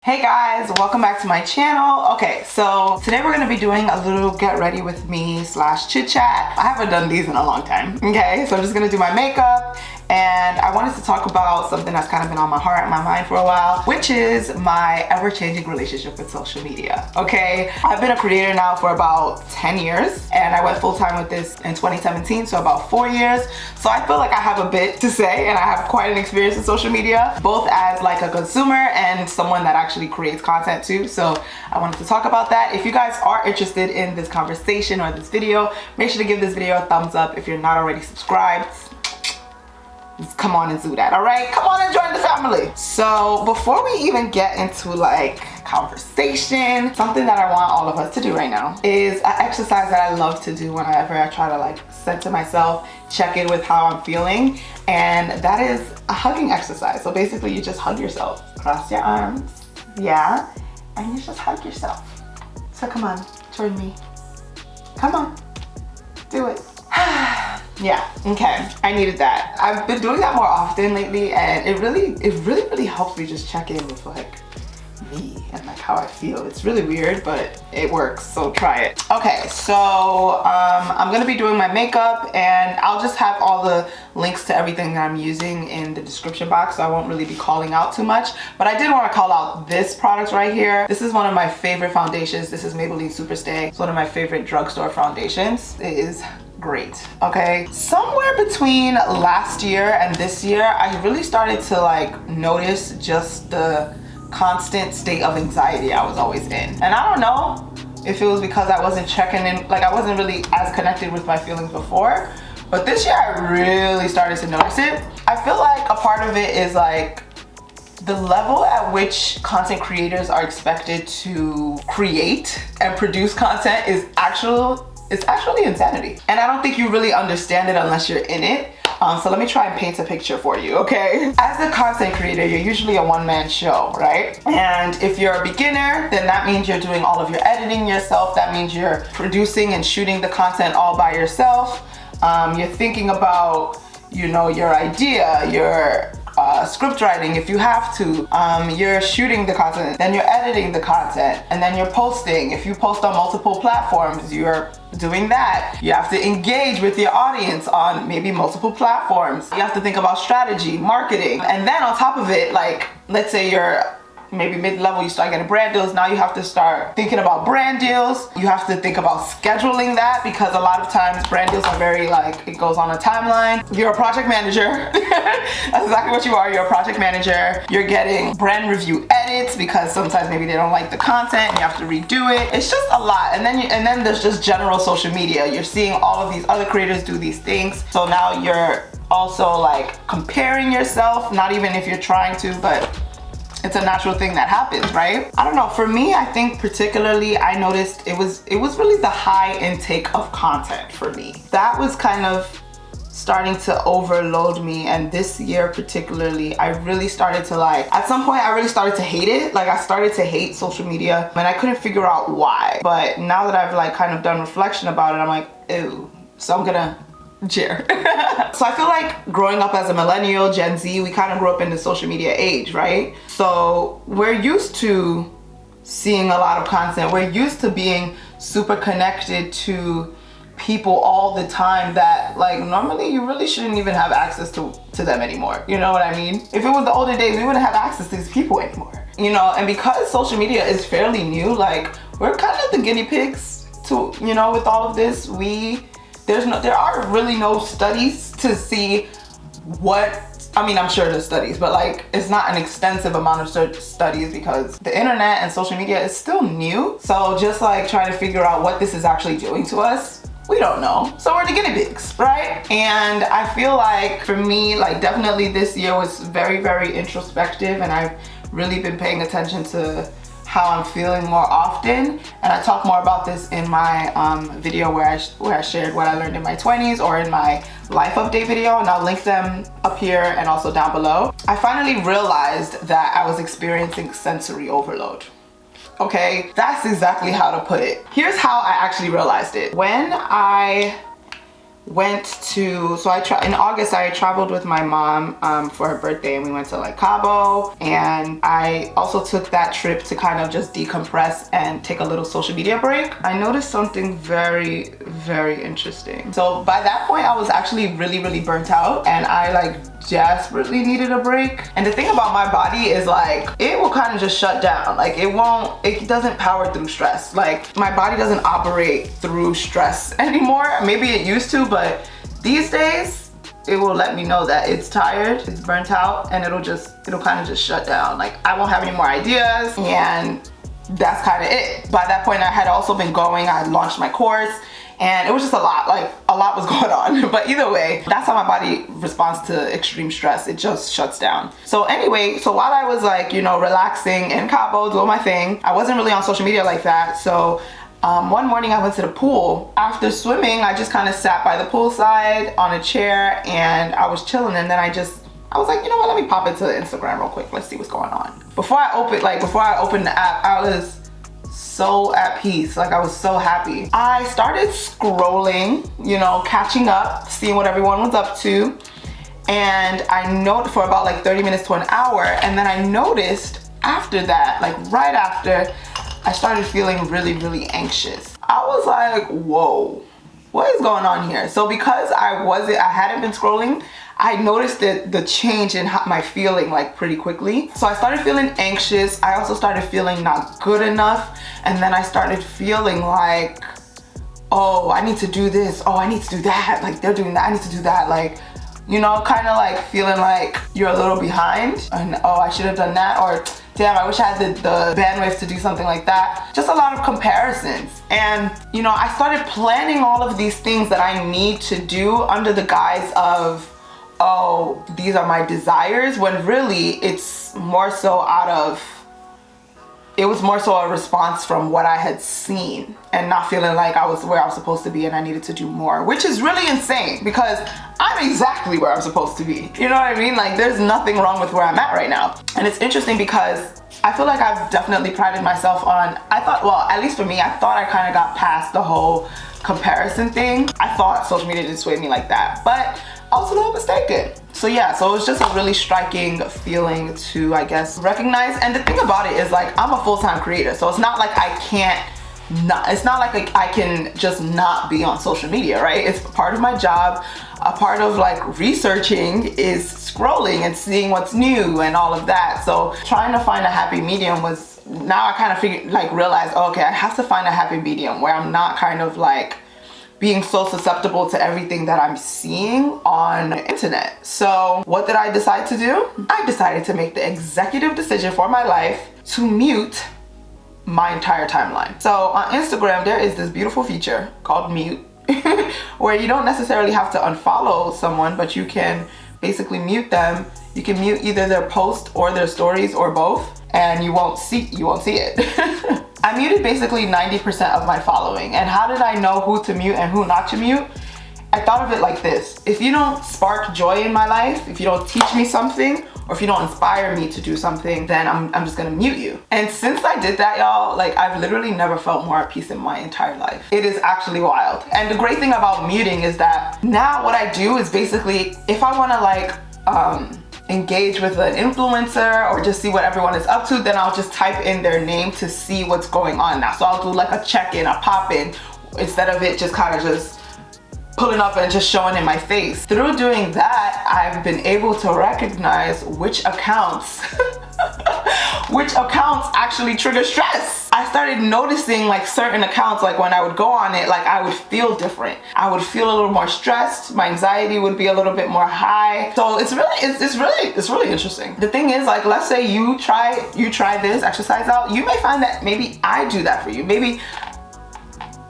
Hey guys, welcome back to my channel. Okay, so today we're gonna be doing a little get ready with me / chit chat. I haven't done these in a long time, okay? So I'm just gonna do my makeup, and I wanted to talk about something that's kind of been on my heart and my mind for a while, which is my ever-changing relationship with social media, okay? I've been a creator now for about 10 years, and I went full-time with this in 2017, so about 4 years. So I feel like I have a bit to say, and I have quite an experience in social media, both as like a consumer and someone that actually creates content too. So I wanted to talk about that. If you guys are interested in this conversation or this video, make sure to give this video a thumbs up. If you're not already subscribed, just come on and do that, all right? Come on and join the family. So before we even get into like conversation, something that I want all of us to do right now is an exercise that I love to do whenever I try to like center myself, check in with how I'm feeling, and that is a hugging exercise. So basically you just hug yourself, cross your arms, yeah, and you just hug yourself. So come on, join me. Come on, do it. Yeah, okay, I needed that. I've been doing that more often lately, and it really helps me just check in with like me and like how I feel. It's really weird, but it works, so try it. Okay, so I'm gonna be doing my makeup, and I'll just have all the links to everything that I'm using in the description box, so I won't really be calling out too much. But I did want to call out this product right here. This is one of my favorite foundations. This is Maybelline Superstay. It's one of my favorite drugstore foundations. It is great, okay? Somewhere between last year and this year, I really started to like notice just the constant state of anxiety I was always in. And I don't know if it was because I wasn't checking in, like I wasn't really as connected with my feelings before, but this year I really started to notice it. I feel like a part of it is like the level at which content creators are expected to create and produce content is actually insanity. And I don't think you really understand it unless you're in it. So let me try and paint a picture for you, okay? As a content creator, you're usually a one-man show, right? And if you're a beginner, then that means you're doing all of your editing yourself. That means you're producing and shooting the content all by yourself. You're thinking about, you know, your idea, your script writing if you have to. You're shooting the content, then you're editing the content, and then you're posting. If you post on multiple platforms, you're doing that. You have to engage with your audience on maybe multiple platforms. You have to think about strategy, marketing, and then on top of it, like let's say you're maybe mid-level, you start getting brand deals. Now you have to start thinking about brand deals. You have to think about scheduling that, because a lot of times brand deals are very like, it goes on a timeline. You're a project manager. That's exactly what you are. You're a project manager. You're getting brand review edits because sometimes maybe they don't like the content and you have to redo it. It's just a lot. And then there's just general social media. You're seeing all of these other creators do these things. So now you're also like comparing yourself, not even if you're trying to, but it's a natural thing that happens, right? I don't know, for me, I think particularly I noticed it was really the high intake of content for me. That was kind of starting to overload me, and this year particularly, I really started to like, at some point I really started to hate it. Like I started to hate social media and I couldn't figure out why. But now that I've like kind of done reflection about it, I'm like, ew. So I'm gonna cheer. So I feel like growing up as a millennial, Gen Z, we kind of grew up in the social media age, right? So we're used to seeing a lot of content. We're used to being super connected to people all the time that like normally you really shouldn't even have access to them anymore. You know what I mean? If it was the older days, we wouldn't have access to these people anymore. You know, and because social media is fairly new, like we're kind of the guinea pigs to, you know, with all of this. There are really no studies to see what, I mean, I'm sure there's studies, but like it's not an extensive amount of studies because the internet and social media is still new. So just like trying to figure out what this is actually doing to us, we don't know. So we're the guinea pigs, right? And I feel like for me, like definitely this year was very, very introspective, and I've really been paying attention to how I'm feeling more often. And I talk more about this in my video where I shared what I learned in my 20s, or in my life update video, and I'll link them up here and also down below. I finally realized that I was experiencing sensory overload. Okay, that's exactly how to put it. Here's how I actually realized it. When I in August I traveled with my mom for her birthday, and we went to like Cabo, and I also took that trip to kind of just decompress and take a little social media break. I noticed something very, very interesting. So by that point I was actually really burnt out, and I like desperately needed a break. And the thing about my body is like it will kind of just shut down. Like it doesn't power through stress. Like my body doesn't operate through stress anymore. Maybe it used to, but these days it will let me know that it's tired, it's burnt out, and it'll kind of just shut down. Like I won't have any more ideas, and that's kind of it. By that point I had also been going, I had launched my course, and it was just a lot, like a lot was going on. But either way, that's how my body responds to extreme stress. It just shuts down. So anyway, so while I was like, you know, relaxing in Cabo, doing my thing, I wasn't really on social media like that. So one morning I went to the pool. After swimming, I just kind of sat by the poolside on a chair, and I was chilling, and then I was like, you know what, let me pop into Instagram real quick. Let's see what's going on. Before I opened the app, I was so at peace. Like I was so happy. I started scrolling, you know, catching up, seeing what everyone was up to. And I noted for about like 30 minutes to an hour. And then I noticed after that, like right after, I started feeling really anxious. I was like, whoa, what is going on here? So because I hadn't been scrolling, I noticed the change in my feeling like pretty quickly. So I started feeling anxious. I also started feeling not good enough. And then I started feeling like, oh, I need to do this. Oh, I need to do that. Like they're doing that, I need to do that. Like, you know, kind of like feeling like you're a little behind, and oh, I should have done that, or damn, I wish I had the bandwidth to do something like that. Just a lot of comparisons. And you know, I started planning all of these things that I need to do under the guise of, oh, these are my desires, when really it's more so it was more so a response from what I had seen, and not feeling like I was where I was supposed to be and I needed to do more, which is really insane because I'm exactly where I'm supposed to be. You know what I mean? Like there's nothing wrong with where I'm at right now. And it's interesting because I feel like I've definitely prided myself on, well, at least for me, I thought I kind of got past the whole comparison thing. I thought social media didn't sway me like that, but I was a little mistaken. So yeah, so it was just a really striking feeling to, I guess, recognize. And the thing about it is like, I'm a full-time creator, so it's not like it's not like I can just not be on social media, right? It's part of my job. A part of like researching is scrolling and seeing what's new and all of that. So trying to find a happy medium was, now I kind of realized, oh, okay, I have to find a happy medium where I'm not kind of like being so susceptible to everything that I'm seeing on the internet. So what did I decide to do? I decided to make the executive decision for my life to mute my entire timeline. So on Instagram, there is this beautiful feature called mute where you don't necessarily have to unfollow someone, but you can basically mute them. You can mute either their post or their stories or both, and you won't see it. I muted basically 90% of my following. And how did I know who to mute and who not to mute? I thought of it like this. If you don't spark joy in my life, if you don't teach me something, or if you don't inspire me to do something, then I'm just gonna mute you. And since I did that, y'all, like I've literally never felt more at peace in my entire life. It is actually wild. And the great thing about muting is that now what I do is basically, if I wanna like, engage with an influencer or just see what everyone is up to, then I'll just type in their name to see what's going on now. So I'll do like a check-in, a pop-in, instead of it just kind of just pulling up and just showing in my face. Through doing that, I've been able to recognize which accounts actually trigger stress. I started noticing like certain accounts, like when I would go on it, like I would feel different. I would feel a little more stressed. My anxiety would be a little bit more high. So it's really interesting. The thing is, like, let's say you try this exercise out, you may find that maybe I do that for you.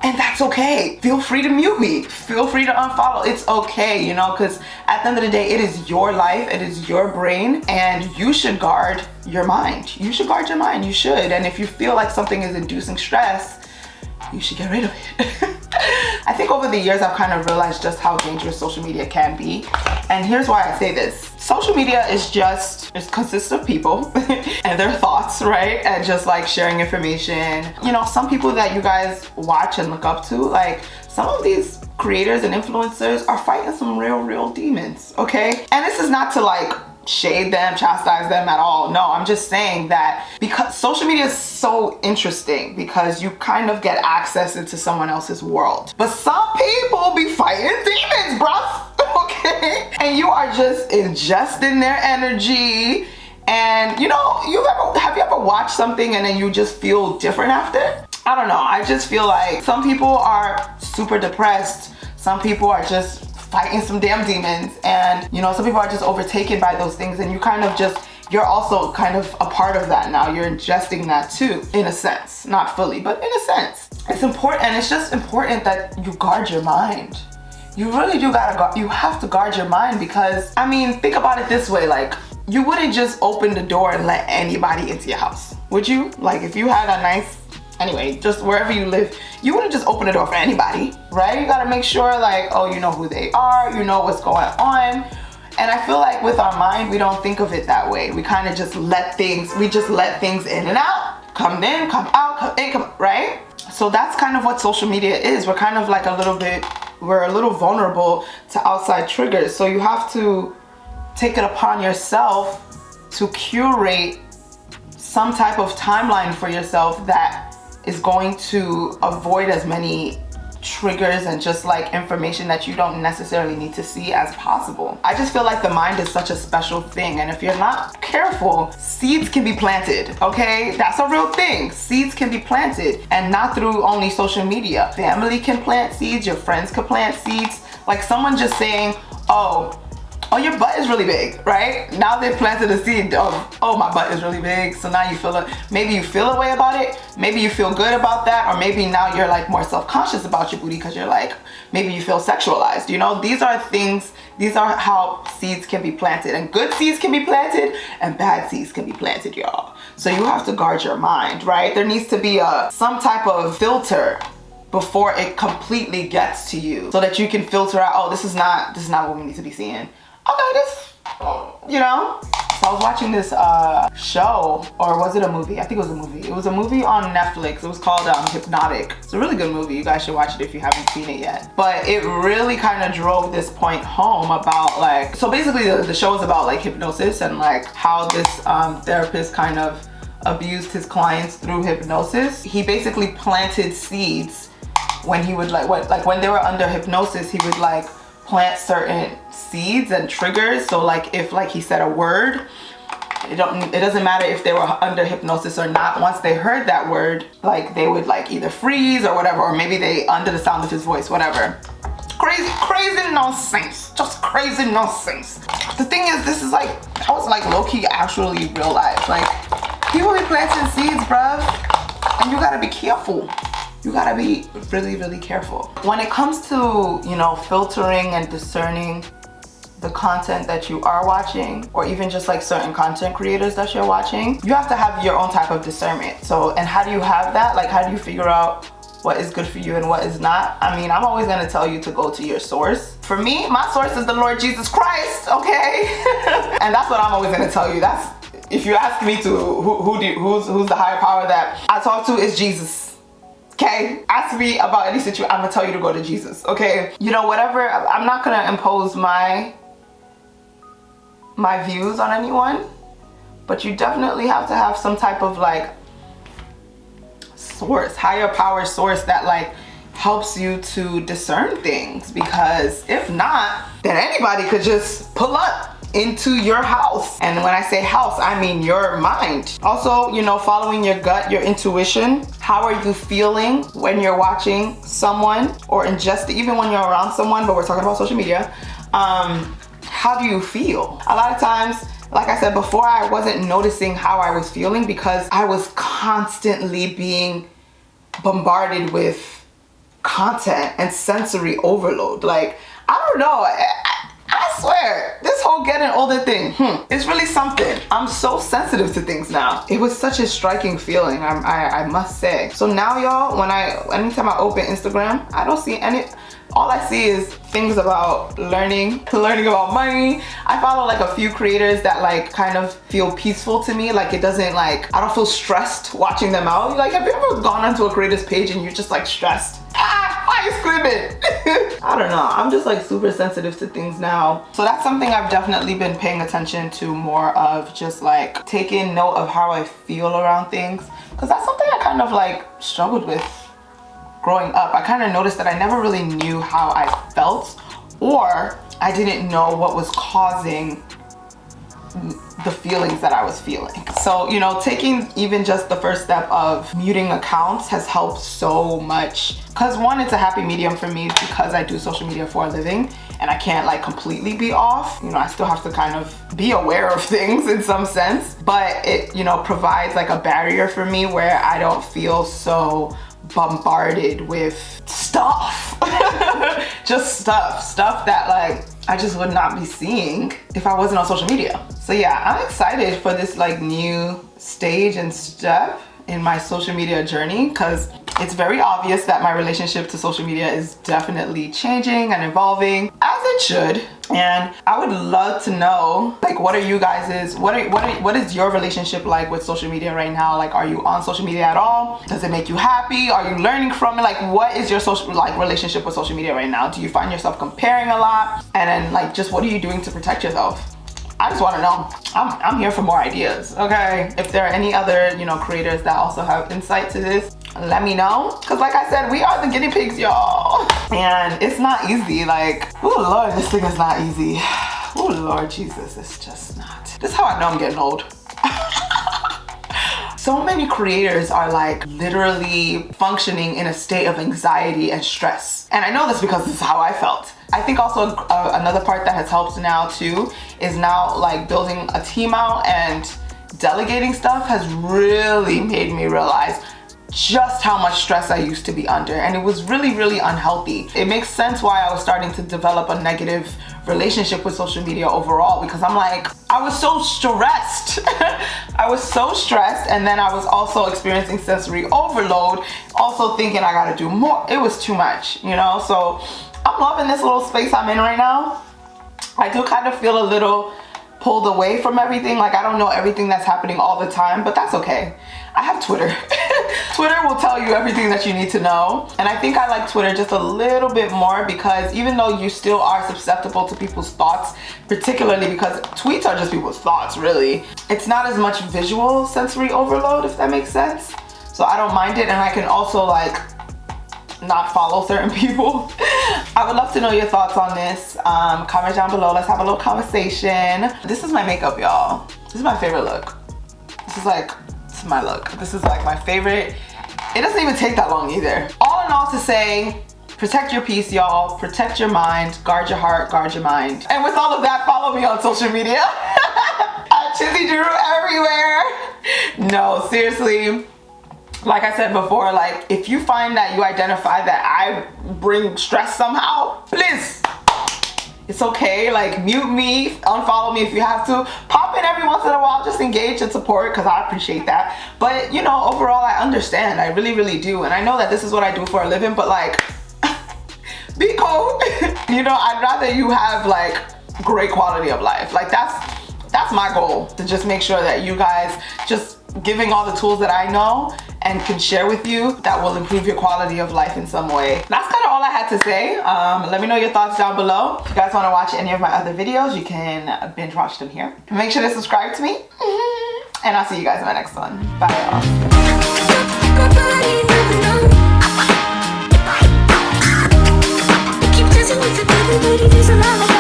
And that's okay. Feel free to mute me. Feel free to unfollow. It's okay, you know, because at the end of the day, it is your life, it is your brain, and you should guard your mind. You should guard your mind, you should. And if you feel like something is inducing stress, you should get rid of it. I think over the years, I've kind of realized just how dangerous social media can be. And here's why I say this. Social media is it consists of people and their thoughts, right? And just like sharing information. You know, some people that you guys watch and look up to, like some of these creators and influencers are fighting some real demons, okay? And this is not to like shade them, chastise them at all. No, I'm just saying that because social media is so interesting because you kind of get access into someone else's world. But some people be fighting demons, bruh, okay? And you are just ingesting their energy. And you know, have you ever watched something and then you just feel different after? I don't know, I just feel like some people are super depressed. Some people are just fighting some damn demons, and you know, some people are just overtaken by those things, and you kind of just, you're also kind of a part of that now. You're ingesting that too, in a sense. Not fully, but in a sense. It's important, and it's just important that you guard your mind. You really do you have to guard your mind, because, I mean, think about it this way, like, you wouldn't just open the door and let anybody into your house, would you? Like, if you had a nice, anyway, just wherever you live, you wouldn't just open the door for anybody, right? You gotta make sure, like, oh, you know who they are, you know what's going on. And I feel like with our mind, we don't think of it that way. We kind of just let things in and out, come in, come out, come in, come, right? So that's kind of what social media is. We're kind of like we're a little vulnerable to outside triggers. So you have to take it upon yourself to curate some type of timeline for yourself that is going to avoid as many triggers and just like information that you don't necessarily need to see as possible. I just feel like the mind is such a special thing, and if you're not careful, seeds can be planted, okay? That's a real thing. Seeds can be planted, and not through only social media. Family can plant seeds, your friends can plant seeds. Like someone just saying, oh, your butt is really big, right? Now they planted a seed of, oh, my butt is really big. So now you feel it. Maybe you feel a way about it. Maybe you feel good about that. Or maybe now you're like more self-conscious about your booty because you're like, maybe you feel sexualized. You know, these are things, these are how seeds can be planted. And good seeds can be planted and bad seeds can be planted, y'all. So you have to guard your mind, right? There needs to be some type of filter before it completely gets to you, so that you can filter out, oh, this is not what we need to be seeing. Okay, you know? So I was watching this show, or was it a movie? I think it was a movie. It was a movie on Netflix. It was called Hypnotic. It's a really good movie. You guys should watch it if you haven't seen it yet. But it really kind of drove this point home about like, so basically the show is about like hypnosis and like how this therapist kind of abused his clients through hypnosis. He basically planted seeds when he would when they were under hypnosis, he would like plant certain seeds and triggers. So like if like he said a word, it doesn't matter if they were under hypnosis or not. Once they heard that word, like they would like either freeze or whatever, or maybe they under the sound of his voice, whatever. Crazy nonsense, just crazy nonsense. The thing is, this is like, I was like low-key actually real life. Like people be planting seeds, bruv, and you gotta be careful. You gotta be really careful. When it comes to, you know, filtering and discerning the content that you are watching, or even just like certain content creators that you're watching, you have to have your own type of discernment. So, and how do you have that? Like, how do you figure out what is good for you and what is not? I mean, I'm always gonna tell you to go to your source. For me, my source is the Lord Jesus Christ, okay? And that's what I'm always gonna tell you. That's, if you ask me to, who's the higher power that I talk to, is Jesus. Okay, ask me about any situation, I'm gonna tell you to go to Jesus, okay? You know, whatever, I'm not gonna impose my views on anyone, but you definitely have to have some type of like source, higher power source that like helps you to discern things, because if not, then anybody could just pull up into your house. And when I say house, I mean your mind. Also, you know, following your gut, your intuition. How are you feeling when you're watching someone or ingesting, even when you're around someone, but we're talking about social media. How do you feel? A lot of times, like I said before, I wasn't noticing how I was feeling because I was constantly being bombarded with content and sensory overload. Like, I don't know, I swear, this whole getting older thing, it's really something. I'm so sensitive to things now. It was such a striking feeling, I must say. So now, y'all, anytime I open Instagram, I don't see all I see is things about learning about money. I follow like a few creators that like kind of feel peaceful to me. Like it doesn't like, I don't feel stressed watching them out. Like, have you ever gone onto a creator's page and you're just like stressed? are you screaming? I don't know. I'm just like super sensitive to things now. So that's something I've definitely been paying attention to more of, just like taking note of how I feel around things. Because that's something I kind of like struggled with growing up. I kind of noticed that I never really knew how I felt, or I didn't know what was causing the feelings that I was feeling. So, you know, taking even just the first step of muting accounts has helped so much. Because one, it's a happy medium for me because I do social media for a living and I can't like completely be off. You know, I still have to kind of be aware of things in some sense, but it, you know, provides like a barrier for me where I don't feel so bombarded with stuff. Just stuff that like I just would not be seeing if I wasn't on social media. So yeah, I'm excited for this like new stage and step in my social media journey, because it's very obvious that my relationship to social media is definitely changing and evolving, as it should. And I would love to know, like, what are you guys's, what is your relationship like with social media right now? Like, are you on social media at all? Does it make you happy? Are you learning from it? Like, what is your social relationship with social media right now? Do you find yourself comparing a lot? And then like, just what are you doing to protect yourself? I just want to know. I'm here for more ideas, okay? If there are any other, you know, creators that also have insight to this, let me know. Because like I said, we are the guinea pigs, y'all. And it's not easy. Like, oh Lord, this thing is not easy. Oh Lord Jesus, it's just not. This is how I know I'm getting old. So many creators are like literally functioning in a state of anxiety and stress. And I know this because this is how I felt. I think also another part that has helped now too is now like building a team out and delegating stuff has really made me realize just how much stress I used to be under, and it was really, really unhealthy. It makes sense why I was starting to develop a negative relationship with social media overall, because I'm like, I was so stressed. I was so stressed, and then I was also experiencing sensory overload, also thinking I gotta do more. It was too much, you know? So I'm loving this little space I'm in right now. I do kind of feel a little pulled away from everything. Like, I don't know everything that's happening all the time, but that's okay. I have Twitter. Twitter will tell you everything that you need to know. And I think I like Twitter just a little bit more because even though you still are susceptible to people's thoughts, particularly because tweets are just people's thoughts, really, it's not as much visual sensory overload, if that makes sense. So I don't mind it, and I can also like not follow certain people. I would love to know your thoughts on this. Comment down below. Let's have a little conversation. This is my makeup, y'all. This is my favorite look. This is my look. This is like my favorite. It doesn't even take that long either. All in all, to say, protect your peace, y'all. Protect your mind. Guard your heart. Guard your mind. And with all of that, follow me on social media. Chizi Duru everywhere. No, seriously. Like I said before, like, if you find that you identify that I bring stress somehow, please, it's okay. Like, mute me, unfollow me if you have to. Pop in every once in a while, just engage and support, because I appreciate that. But, you know, overall, I understand. I really, really do. And I know that this is what I do for a living, but like, be cool. You know, I'd rather you have like great quality of life. Like, that's my goal, to just make sure that you guys just giving all the tools that I know and can share with you that will improve your quality of life in some way. That's kind of all I had to say. Let me know your thoughts down below. If you guys want to watch any of my other videos, you can binge watch them here. Make sure to subscribe to me, and I'll see you guys in my next one. Bye, y'all.